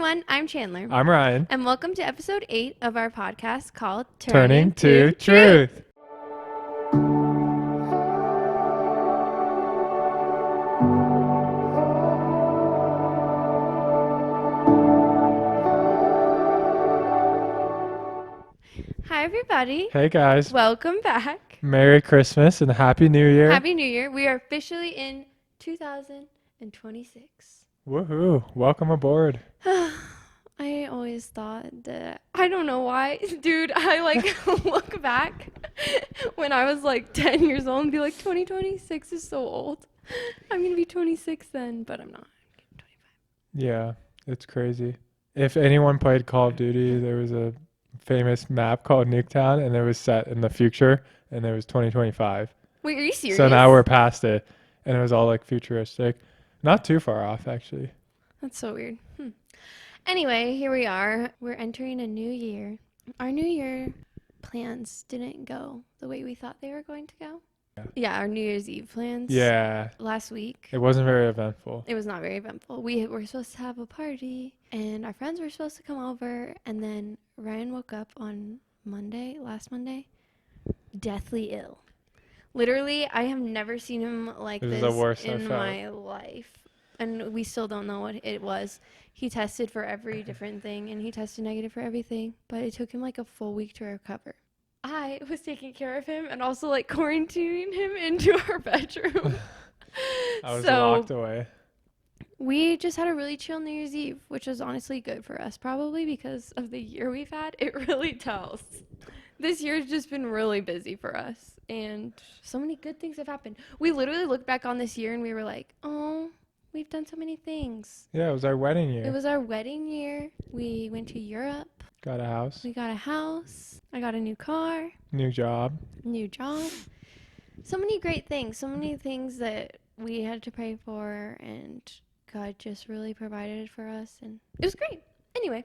everyone, I'm Chandler. I'm Ryan. And welcome to episode 8 of our podcast called Turning to Truth. Hi everybody. Hey guys. Welcome back. Merry Christmas and Happy New Year. Happy New Year. We are officially in 2026. Woohoo. Welcome aboard. I always thought that, I don't know why, dude, I look back when I was 10 years old and be like, 2026 is so old. I'm going to be 26 then, but I'm not. I'm 25. Yeah, it's crazy. If anyone played Call of Duty, there was a famous map called Nuketown and it was set in the future and it was 2025. Wait, are you serious? So now we're past it and it was all futuristic. Not too far off actually. That's so weird. Anyway, here we are. We're entering a new year. Our new year plans didn't go the way we thought they were going to go. Yeah, our New Year's Eve plans. Yeah. Last week. It wasn't very eventful. It was not very eventful. We were supposed to have a party, and our friends were supposed to come over, and then Ryan woke up on last Monday, deathly ill. Literally, I have never seen him like this in my life. And we still don't know what it was. He tested for every different thing, and he tested negative for everything. But it took him a full week to recover. I was taking care of him and also quarantining him into our bedroom. I was locked away. We just had a really chill New Year's Eve, which was honestly good for us, probably because of the year we've had. It really tells. This year's just been really busy for us, and so many good things have happened. We literally looked back on this year and we were like, oh, we've done so many things. Yeah, it was our wedding year. It was our wedding year. We went to Europe. Got a house. We got a house. I got a new car. New job. So many great things. So many things that we had to pray for, and God just really provided for us, and it was great. Anyway,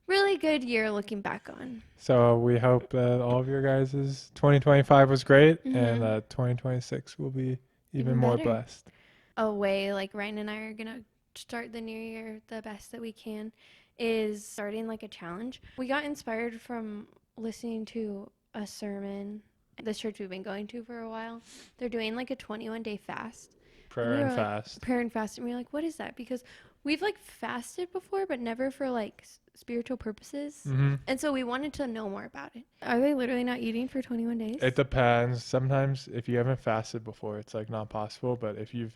really good year looking back on. So we hope that all of your guys' 2025 was great, and that 2026 will be even more blessed. A way Ryan and I are gonna start the new year the best that we can is starting a challenge. We got inspired from listening to a sermon this church we've been going to for a while. They're doing a 21-day fast. Prayer and fast. And we're like, what is that? Because we've fasted before, but never for spiritual purposes. And so we wanted to know more about it. Are they literally not eating for 21 days? It depends. Sometimes if you haven't fasted before, it's not possible. But if you've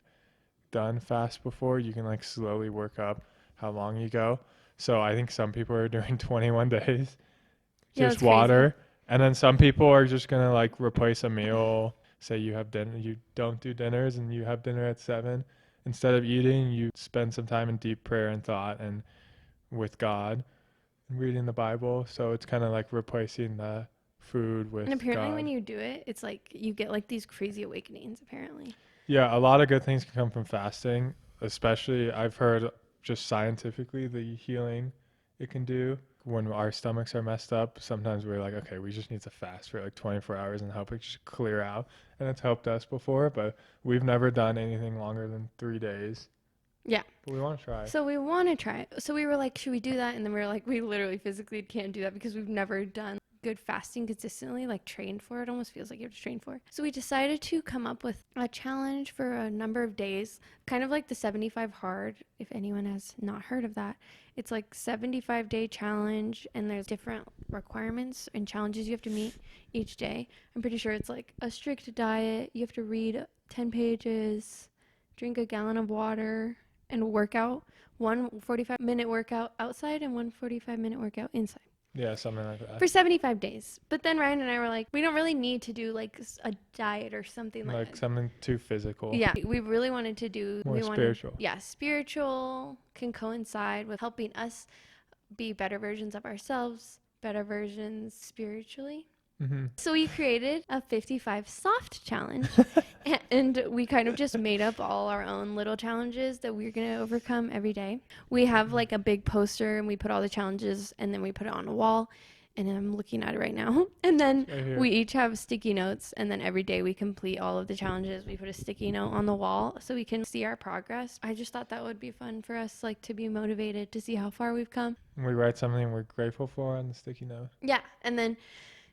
done fast before, you can slowly work up how long you go. So I think some people are doing 21 days, just water. Crazy. And then some people are just going to replace a meal. Say you have dinner, you don't do dinners and you have dinner at 7. Instead of eating, you spend some time in deep prayer and thought and with God and reading the Bible. So it's kind of replacing the food with God. And apparently when you do it, it's you get these crazy awakenings apparently. Yeah, a lot of good things can come from fasting, especially I've heard just scientifically the healing it can do. When our stomachs are messed up, sometimes we're okay, we just need to fast for 24 hours and help it just clear out. And it's helped us before, but we've never done anything longer than 3 days. Yeah. But we want to try. So we want to try it. So we were should we do that? And then we were we literally physically can't do that because we've never done good fasting consistently, trained for it. Almost feels like you have to train for it. So we decided to come up with a challenge for a number of days, kind of the 75 hard, if anyone has not heard of that. It's 75-day challenge, and there's different requirements and challenges you have to meet each day. I'm pretty sure it's a strict diet. You have to read 10 pages, drink a gallon of water, and work out. One 45-minute workout outside and one 45-minute workout inside. Yeah, something like that. For 75 days. But then Ryan and I were we don't really need to do a diet or something like that. Something too physical. Yeah, we really wanted to do more spiritual. Spiritual can coincide with helping us be better versions of ourselves, better versions spiritually. So we created a 55 soft challenge, and we kind of just made up all our own little challenges that we're going to overcome every day. We have a big poster, and we put all the challenges, and then we put it on a wall, And I'm looking at it right now. And then Right here. we each have sticky notes. And then every day we complete all of the challenges. We put a sticky note on the wall so we can see our progress. I just thought that would be fun for us, like, to be motivated to see how far we've come. We write something we're grateful for on the sticky note. Yeah. And then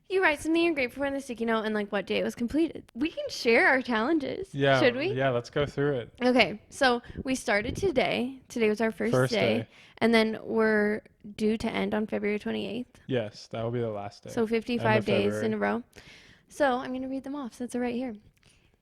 you write something you're grateful for in the sticky note and, like, what day it was completed. We can share our challenges. Yeah. Should we? Yeah, let's go through it. Okay, so we started today. Today was our first day. And then we're due to end on February 28th. Yes, that will be the last day. So 55 days in a row. So I'm going to read them off since they're right here.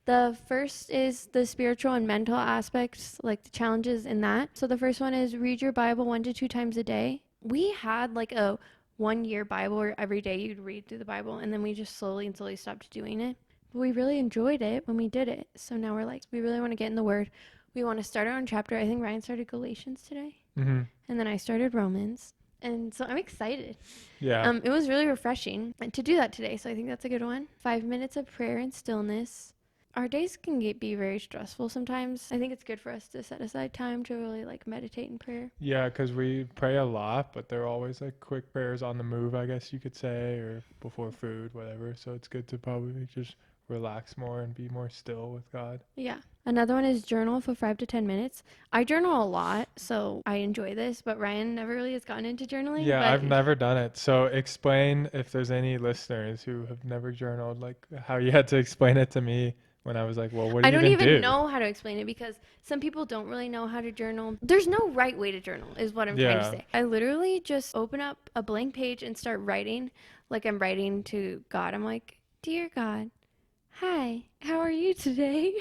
The first is the spiritual and mental aspects, like the challenges in that. So the first one is read your Bible 1 to 2 times a day. We had like a 1-year Bible where every day you'd read through the Bible, and then we just slowly stopped doing it. But we really enjoyed it when we did it. So now we're like, we really want to get in the Word. We want to start our own chapter. I think Ryan started Galatians today. Mm-hmm. And then I started Romans. And so I'm excited. Yeah. It was really refreshing to do that today. So I think that's a good one. 5 minutes of prayer and stillness. Our days can be very stressful sometimes. I think it's good for us to set aside time to really like meditate in prayer. Yeah, because we pray a lot, but they're always like quick prayers on the move, I guess you could say, or before food, whatever. So it's good to probably just relax more and be more still with God. Yeah. Another one is journal for 5 to 10 minutes. I journal a lot, so I enjoy this, but Ryan never really has gotten into journaling. Yeah, I've never done it. So explain, if there's any listeners who have never journaled, like how you had to explain it to me when I was like, well, what do you even do? I don't even know how to explain it because some people don't really know how to journal. There's no right way to journal is what I'm trying to say. I literally just open up a blank page and start writing like I'm writing to God. I'm like, dear God, hi, how are you today?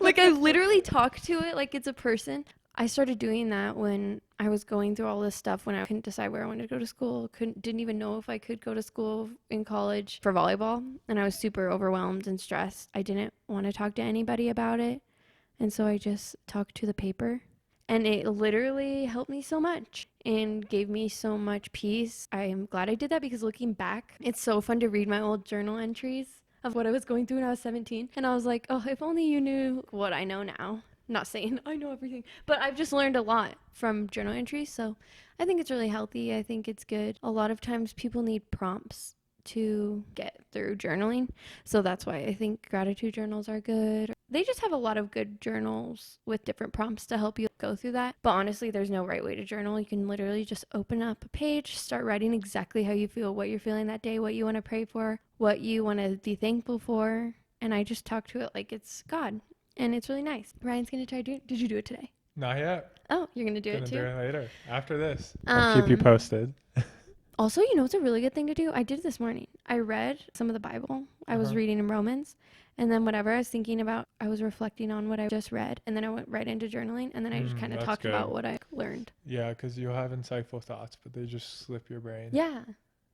Like I literally talk to it like it's a person. I started doing that when I was going through all this stuff when I couldn't decide where I wanted to go to school. Didn't even know if I could go to school in college for volleyball. And I was super overwhelmed and stressed. I didn't want to talk to anybody about it. And so I just talked to the paper. And it literally helped me so much and gave me so much peace. I am glad I did that because looking back, it's so fun to read my old journal entries of what I was going through when I was 17. And I was like, oh, if only you knew what I know now. Not saying I know everything, but I've just learned a lot from journal entries. So I think it's really healthy. I think it's good. A lot of times people need prompts to get through journaling. So that's why I think gratitude journals are good. They just have a lot of good journals with different prompts to help you go through that. But honestly, there's no right way to journal. You can literally just open up a page, start writing exactly how you feel, what you're feeling that day, what you want to pray for, what you want to be thankful for. And I just talk to it like it's God. And it's really nice. Ryan's going to try to do it. Did you do it today? Not yet. Oh, you're going to do Gonna it too? do it later. After this. I'll keep you posted. Also, you know what's a really good thing to do? I did it this morning. I read some of the Bible. I was reading in Romans. And then whatever I was thinking about, I was reflecting on what I just read. And then I went right into journaling. And then I just kind of talked about what I learned. Yeah, because you'll have insightful thoughts, but they just slip your brain. Yeah.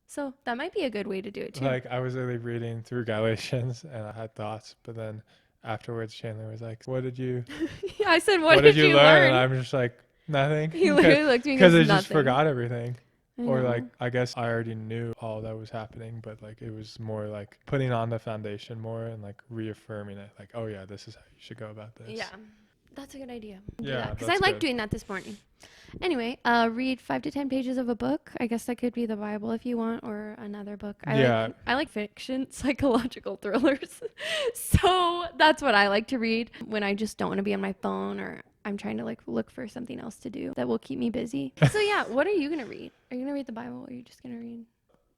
So that might be a good way to do it too. Like I was really reading through Galatians and I had thoughts, but then afterwards Chandler was like, what did you yeah, I said, what did you learn? learn? And I'm just like, nothing. He literally looked at me because I nothing. just forgot everything. Or know. like, I guess I already knew all that was happening, but like it was more like putting on the foundation more and like reaffirming it. Like, oh yeah, this is how you should go about this. Yeah, that's a good idea. Yeah, because I like doing that this morning. Anyway, read 5 to 10 pages of a book. I guess that could be the Bible if you want, or another book. I like fiction, psychological thrillers. So that's what I like to read when I just don't want to be on my phone or I'm trying to like look for something else to do that will keep me busy. So yeah, what are you going to read? Are you going to read the Bible or are you just going to read?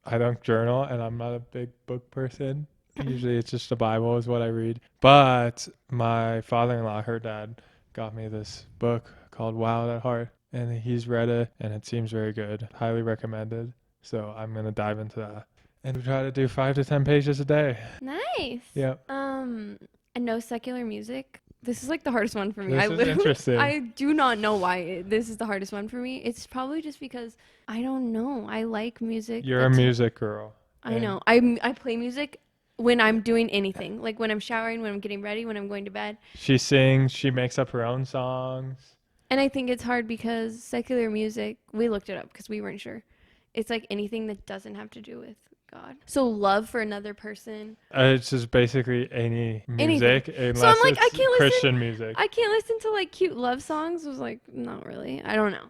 I don't journal and I'm not a big book person. Usually it's just the Bible is what I read. But my father-in-law, her dad, got me this book called Wild at Heart. And he's read it, and it seems very good. Highly recommended. So I'm going to dive into that. And we try to do 5 to 10 pages a day. Nice. Yeah. And no secular music. This is like the hardest one for me. This is interesting. I do not know why this is the hardest one for me. It's probably just because I don't know. I like music. You're a music girl. I know. I play music when I'm doing anything. Like when I'm showering, when I'm getting ready, when I'm going to bed. She sings. She makes up her own songs. And I think it's hard because secular music, we looked it up because we weren't sure. It's like anything that doesn't have to do with God. So love for another person. It's just basically any music. Unless so I'm like, I can't listen. Christian music. I can't listen to like cute love songs. I was like, not really. I don't know.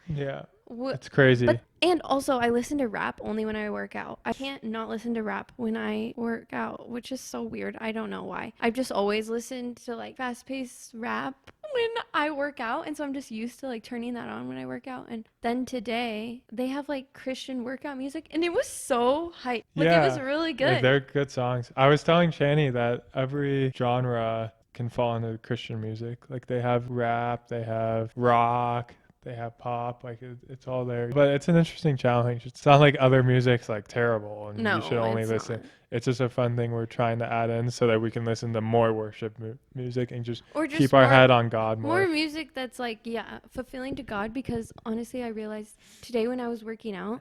Yeah. It's crazy. And also I listen to rap only when I work out. I can't not listen to rap when I work out, which is so weird. I don't know why. I've just always listened to like fast-paced rap when I work out, and so I'm just used to like turning that on when I work out. And then today they have like Christian workout music, and it was so hype. Like it was Yeah, really good. they're good songs. I was telling Shani that every genre can fall into Christian music. Like they have rap, they have rock, they have pop. Like it's all there. But it's an interesting challenge. It's not like other music's like terrible and you should No, only it's listen. not. It's just a fun thing we're trying to add in so that we can listen to more worship music and just Or just keep our head on God more more. music that's like, yeah, fulfilling to God, because honestly I realized today when I was working out,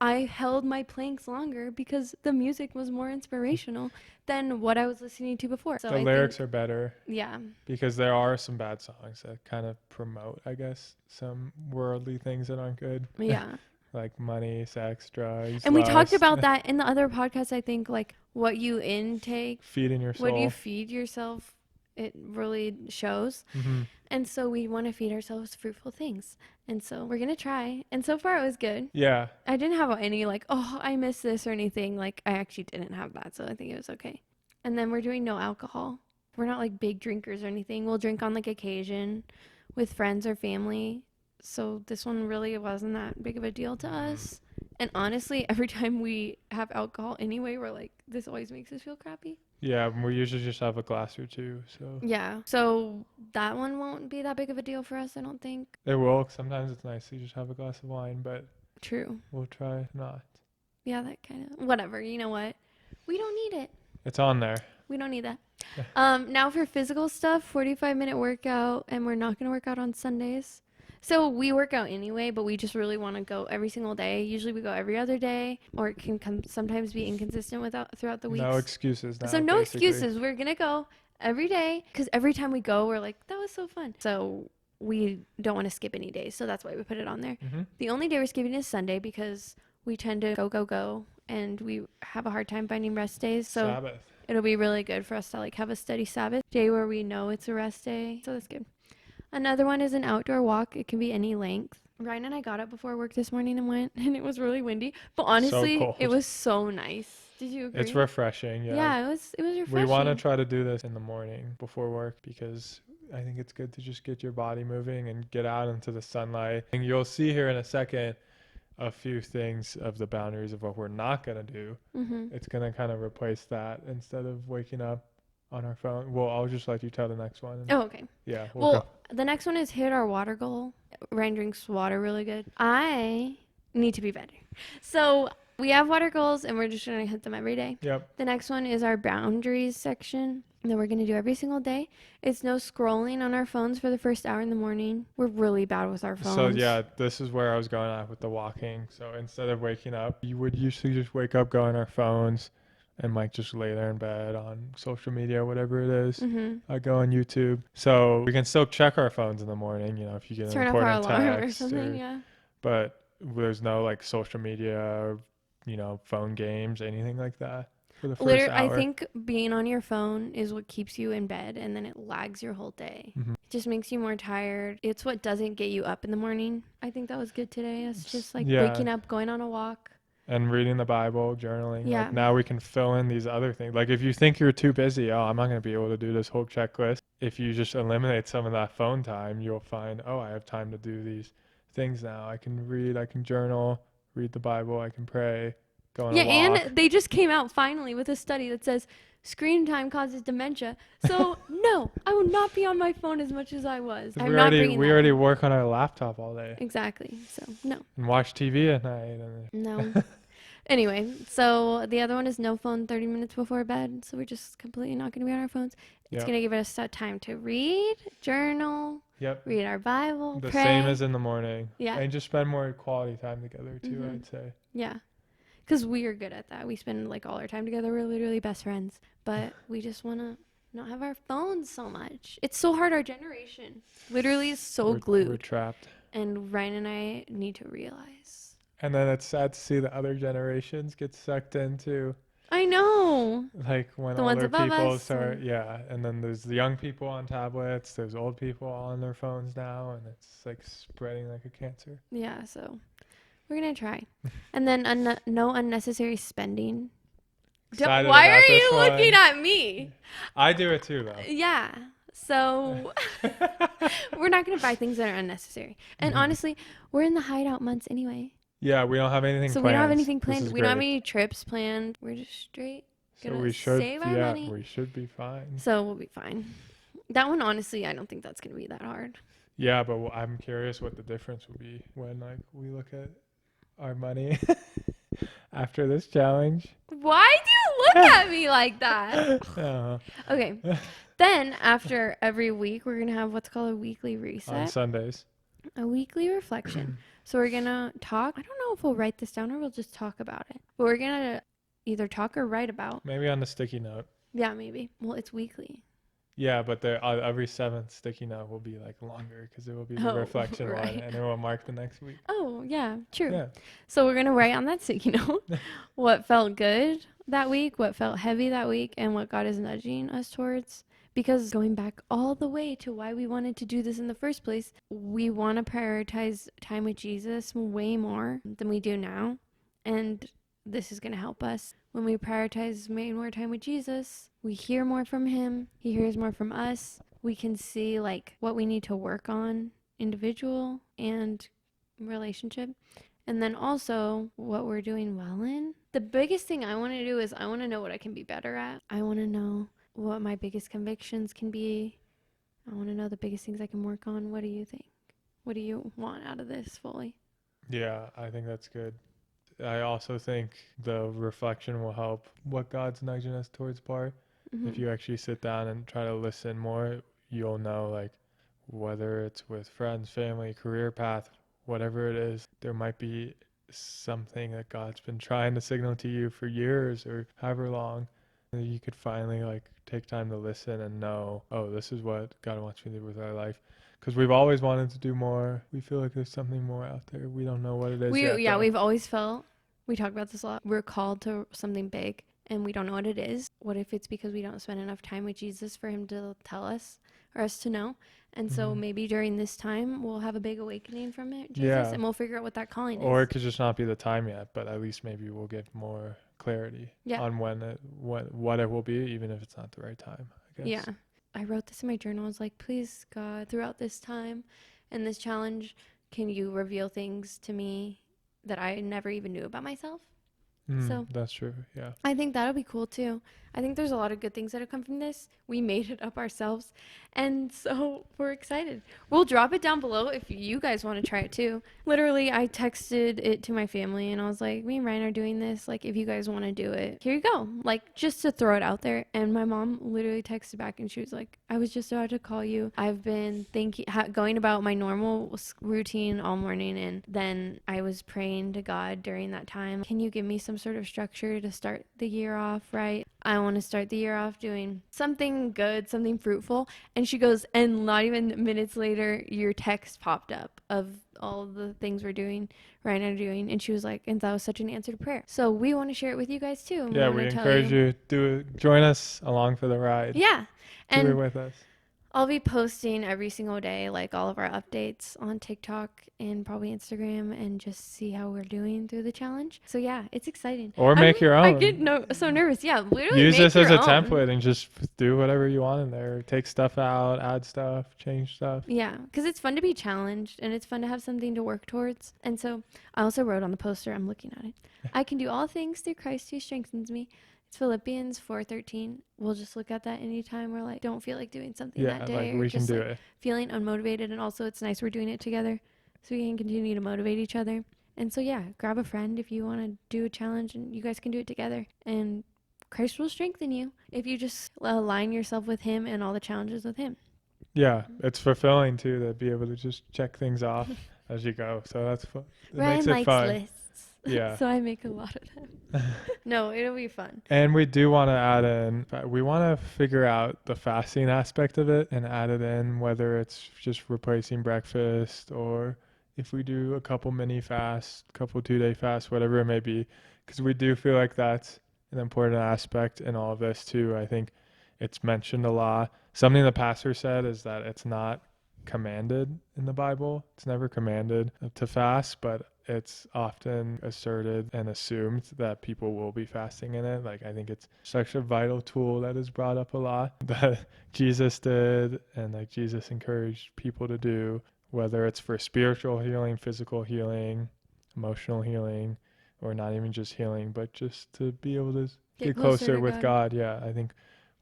I held my planks longer because the music was more inspirational than what I was listening to before. So The I lyrics think, are better yeah, because there are some bad songs that kind of promote, I guess, some worldly things that aren't good. yeah. Like money, sex, drugs, And we talked lust, about that in the other podcast. I think like what you intake, feeding your what you soul. feed yourself, it really shows. Hmm. And so we want to feed ourselves fruitful things. And so we're going to try. And so far it was good. Yeah, I didn't have any like, oh, I miss this or anything. Like, I actually didn't have that. So I think it was okay. And then we're doing no alcohol. We're not like big drinkers or anything. We'll drink on like occasion with friends or family. So this one really wasn't that big of a deal to us. And honestly, every time we have alcohol anyway, we're like, this always makes us feel crappy. yeah. We usually just have a glass or two, so Yeah. So that one won't be that big of a deal for us, I don't think. it will. Sometimes it's nice to just have a glass of wine, but True. we'll try not. Yeah, that kind of, whatever. You know what? We don't need it. It's on there. We don't need that. Now for physical stuff, 45-minute workout, and we're not going to work out on Sundays. So we work out anyway, but we just really want to go every single day. Usually we go every other day, or it can sometimes be inconsistent throughout the No weeks. excuses now. So no basically. excuses. We're going to go every day because every time we go, we're like, that was so fun. So we don't want to skip any days. So that's why we put it on there. Mm-hmm. The only day we're skipping is Sunday because we tend to go, and we have a hard time finding rest days. So Sabbath. it'll be really good for us to like have a steady Sabbath day where we know it's a rest day. So that's good. Another one is an outdoor walk. It can be any length. Ryan and I got up before work this morning and went, and it was really windy. But honestly, cold. it was so nice. Did you agree? It's refreshing. Yeah. Yeah, it was refreshing. We want to try to do this in the morning before work because I think it's good to just get your body moving and get out into the sunlight. And you'll see here in a second a few things of the boundaries of what we're not going to do. Mm-hmm. It's going to kind of replace that instead of waking up on our phone. Well, I'll just let you tell the next one. Oh, okay. Yeah. Well, the next one is hit our water goal. Ryan drinks water really good. I need to be better. So we have water goals, and we're just going to hit them every day. Yep. The next one is our boundaries section that we're going to do every single day. It's no scrolling on our phones for the first hour in the morning. We're really bad with our phones. So yeah, this is where I was going at with the walking. So instead of waking up, you would usually just wake up, go on our phones, and like just lay there in bed on social media, whatever it is. Mm-hmm. I go on YouTube. So we can still check our phones in the morning, you know, if you get an Turn off our important alarm or text something, yeah. But there's no like social media or, you know, phone games, anything like that for the first Literally, hour. I think being on your phone is what keeps you in bed, and then it lags your whole day. Mhm. It just makes you more tired. It's what doesn't get you up in the morning. I think that was good today. It's just like Yeah. waking up, going on a walk. And reading the Bible, journaling. Yeah. Like now we can fill in these other things. Like if you think you're too busy, oh, I'm not going to be able to do this whole checklist. If you just eliminate some of that phone time, you'll find, oh, I have time to do these things now. I can read, I can journal, read the Bible, I can pray, go on a walk. And they just came out finally with a study that says screen time causes dementia. So no, I will not be on my phone as much as I was. I'm not bringing We that already in. work on our laptop all day Exactly. So no. and watch TV at night. And No. Anyway, so the other one is no phone 30 minutes before bed. So we're just completely not going to be on our phones. It's Yep. going to give us time to read, journal, Yep. read our Bible, The pray. same as in the morning. Yeah. And just spend more quality time together too, Mhm. I'd say. Yeah. Because we are good at that. We spend like all our time together. We're literally best friends. But we just want to not have our phones so much. It's so hard. Our generation literally is so glued. We're trapped. And Ryan and I need to realize. And then it's sad to see the other generations get sucked into, I know. like when The ones older above people us start, and- yeah. And then there's the young people on tablets, there's old people on their phones now, and it's like spreading like a cancer. Yeah, so We're going to try. And then no unnecessary spending. Excited Why about are this you looking one. at me? I do it too, though. Yeah. So we're not going to buy things that are unnecessary. And Mhm. honestly, we're in the hideout months anyway. Yeah, we don't have anything So we don't have planned. anything This planned. is We don't have great. any trips planned. We're just straight So gonna we should, save our yeah, money. we should be fine. So we'll be fine. That one, honestly, I don't think that's gonna be that hard. Yeah, but I'm curious what the difference will be when like we look at our money after this challenge. Why do you look at me like that? uh, Okay. Then after every week, we're gonna have what's called a weekly on reset, Sundays. a weekly reflection. So we're gonna talk. I don't know if we'll write this down or we'll just talk about it. But we're gonna either talk or write about. Maybe on the sticky note. Yeah, maybe. Well, it's weekly. Yeah, but every seventh sticky note will be like longer because it will be the Oh, reflection one, right. and it will mark the next week. Oh, yeah, true. Yeah. So we're gonna write on that sticky note what felt good that week, what felt heavy that week, and what God is nudging us towards. Because going back all the way to why we wanted to do this in the first place, we want to prioritize time with Jesus way more than we do now. And this is going to help us. When we prioritize way more time with Jesus, we hear more from him. He hears more from us. We can see like what we need to work on, individual and relationship. And then also what we're doing well in. The biggest thing I want to do is I want to know what I can be better at. I want to know what my biggest convictions can be. I want to know the biggest things I can work on. What do you think? What do you want out of this fully? Yeah, I think that's good. I also think the reflection will help what God's nudging us towards part. If you actually sit down and try to listen more, you'll know like whether it's with friends, family, career path, whatever it is, there might be something that God's been trying to signal to you for years or however long. And you could finally like take time to listen and know, oh, this is what God wants me to do with our life. Because we've always wanted to do more. We feel like there's something more out there. We don't know what it is yet. Though. We've always felt, we talk about this a lot, we're called to something big and we don't know what it is. What if it's because we don't spend enough time with Jesus for him to tell us or us to know? And so maybe during this time we'll have a big awakening from it, Jesus, and we'll figure out what that calling is. Or it could just not be the time yet, but at least maybe we'll get more clarity on what it will be, even if it's not the right time, I guess. Yeah. I wrote this in my journal. I was like, please, God, throughout this time and this challenge, can you reveal things to me that I never even knew about myself? So that's true. Yeah. I think that'll be cool too. I think there's a lot of good things that have come from this. We made it up ourselves. And so we're excited. We'll drop it down below if you guys want to try it too. Literally, I texted it to my family and I was like, me and Ryan are doing this. Like, if you guys want to do it, here you go. Like, just to throw it out there. And my mom literally texted back and she was like, I was just about to call you. I've been going about my normal routine all morning. And then I was praying to God during that time. Can you give me some sort of structure to start the year off right? I want to start the year off doing something good, something fruitful. And she goes, and not even minutes later, your text popped up of all the things we're doing, right now doing. And she was like, and that was such an answer to prayer. So we want to share it with you guys too. Yeah, we encourage you to join us along for the ride. Yeah. Do it with us. I'll be posting every single day, like all of our updates on TikTok and probably Instagram, and just see how we're doing through the challenge. So yeah, it's exciting. Or make your own. I get so nervous. Yeah, literally use this as a own template and just do whatever you want in there. Take stuff out, add stuff, change stuff. Yeah, because it's fun to be challenged and it's fun to have something to work towards. And so I also wrote on the poster, I'm looking at it, I can do all things through Christ who strengthens me. It's Philippians 4:13. We'll just look at that anytime we're like, don't feel like doing something that day. Yeah, like we can do it. Feeling unmotivated. And also it's nice we're doing it together so we can continue to motivate each other. And so yeah, grab a friend if you want to do a challenge and you guys can do it together. And Christ will strengthen you if you just align yourself with him and all the challenges with him. Yeah, it's fulfilling too to be able to just check things off as you go. So that's fun. Ryan likes lists. Yeah. So I make a lot of them. No, it'll be fun. And we do want to add in, we want to figure out the fasting aspect of it and add it in, whether it's just replacing breakfast or if we do a couple mini fasts, couple 2-day fasts, whatever it may be, because we do feel like that's an important aspect in all of this too. I think it's mentioned a lot. Something the pastor said is that it's not commanded in the Bible. It's never commanded to fast, but it's often asserted and assumed that people will be fasting in it. Like, I think it's such a vital tool that is brought up a lot that Jesus did and like Jesus encouraged people to do, whether it's for spiritual healing, physical healing, emotional healing, or not even just healing, but just to be able to Get get closer closer to with God. God. Yeah, I think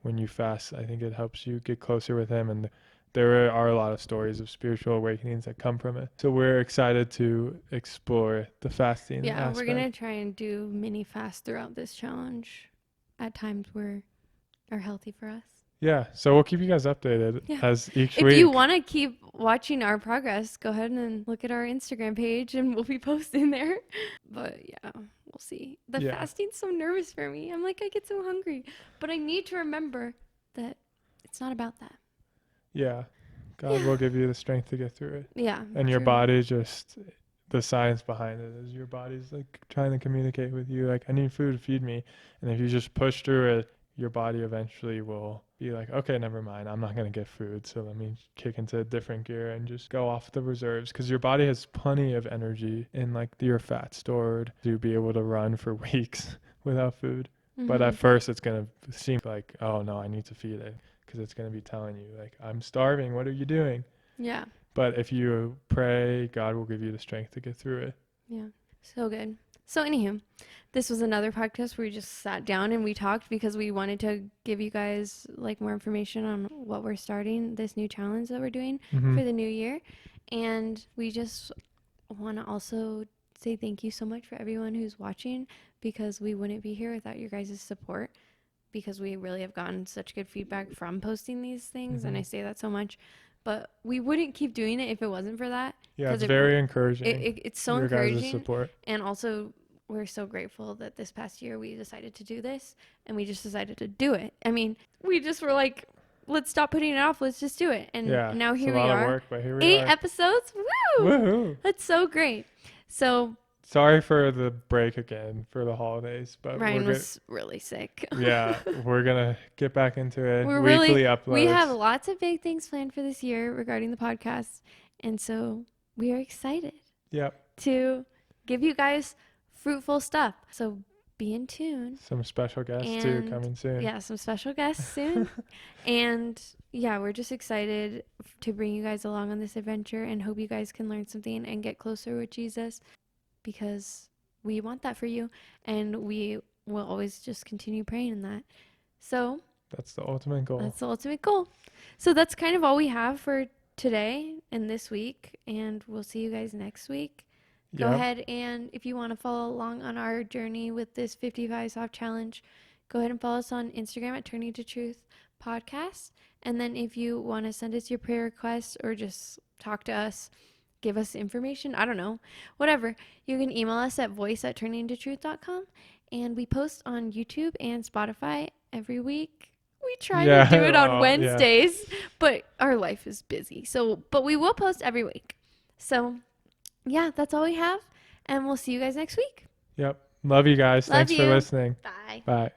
when you fast, I think it helps you get closer with Him. And there are a lot of stories of spiritual awakenings that come from it. So we're excited to explore the fasting Yeah, we're aspect. gonna try and do mini fasts throughout this challenge at times where are healthy for us. Yeah, so we'll keep you guys updated Yeah. as each If you week. want to keep watching our progress, go ahead and look at our Instagram page and we'll be posting there. But yeah, we'll see. The Yeah, fasting's so nervous for me. I'm like, I get so hungry. But I need to remember that it's not about that. yeah. God Yeah. will give you the strength to get through it. Yeah. And your True. body just, the science behind it is your body's like trying to communicate with you, like, I need food, feed me. And if you just push through it, your body eventually will be like, okay, never mind, I'm not going to get food, so let me kick into a different gear and just go off the reserves, because your body has plenty of energy in like your fat stored to be able to run for weeks without food. But Mm-hmm. at first it's going to seem like, oh no, I need to feed it, because it's going to be telling you like, I'm starving, what are you doing? Yeah. But if you pray, God will give you the strength to get through it. Yeah. So good. So, anywho, this was another podcast where we just sat down and we talked because we wanted to give you guys like more information on what we're starting, this new challenge that we're doing Mm-hmm. for the new year. And we just want to also say thank you so much for everyone who's watching, because we wouldn't be here without your guys' support, because we really have gotten such good feedback from posting these things. And I say that so much, but we wouldn't keep doing it if it wasn't for that, Yeah, because it's very encouraging. it's so Your guys' encouraging. support. And also, we're so grateful that this past year we decided to do this, and we just decided to do it. I mean, we just were like, let's stop putting it off, let's just do it. And Yeah, now it's a here we lot of are, work, but here we 8 are. episodes. Woo! Woohoo! That's so great. So Sorry for the break again for the holidays, but Ryan we're good. was really sick. Yeah, we're gonna get back into it. We're Weekly we have uploads. lots of big things planned for this year regarding the podcast, and so we are excited Yep. to give you guys fruitful stuff. So be in tune. Some special guests too And coming soon. yeah, some special guests soon. And yeah, we're just excited to bring you guys along on this adventure, and hope you guys can learn something and get closer with Jesus, because we want that for you, and we will always just continue praying in that. So That's the ultimate goal. that's the ultimate goal. So that's kind of all we have for today and this week, and we'll see you guys next week. Go Yep. ahead, and if you want to follow along on our journey with this 55 soft challenge, go ahead and follow us on Instagram at Turning to Truth Podcast. And then if you want to send us your prayer requests or just talk to us, give us information, I don't know, whatever, you can email us at voice@turningtotruth.com. And we post on YouTube and Spotify every week. We try to do it on Wednesdays, but our life is busy. So, but we will post every week. So yeah, that's all we have, and we'll see you guys next week. Yep. Love you guys. Love Thanks for you. listening. Bye. Bye.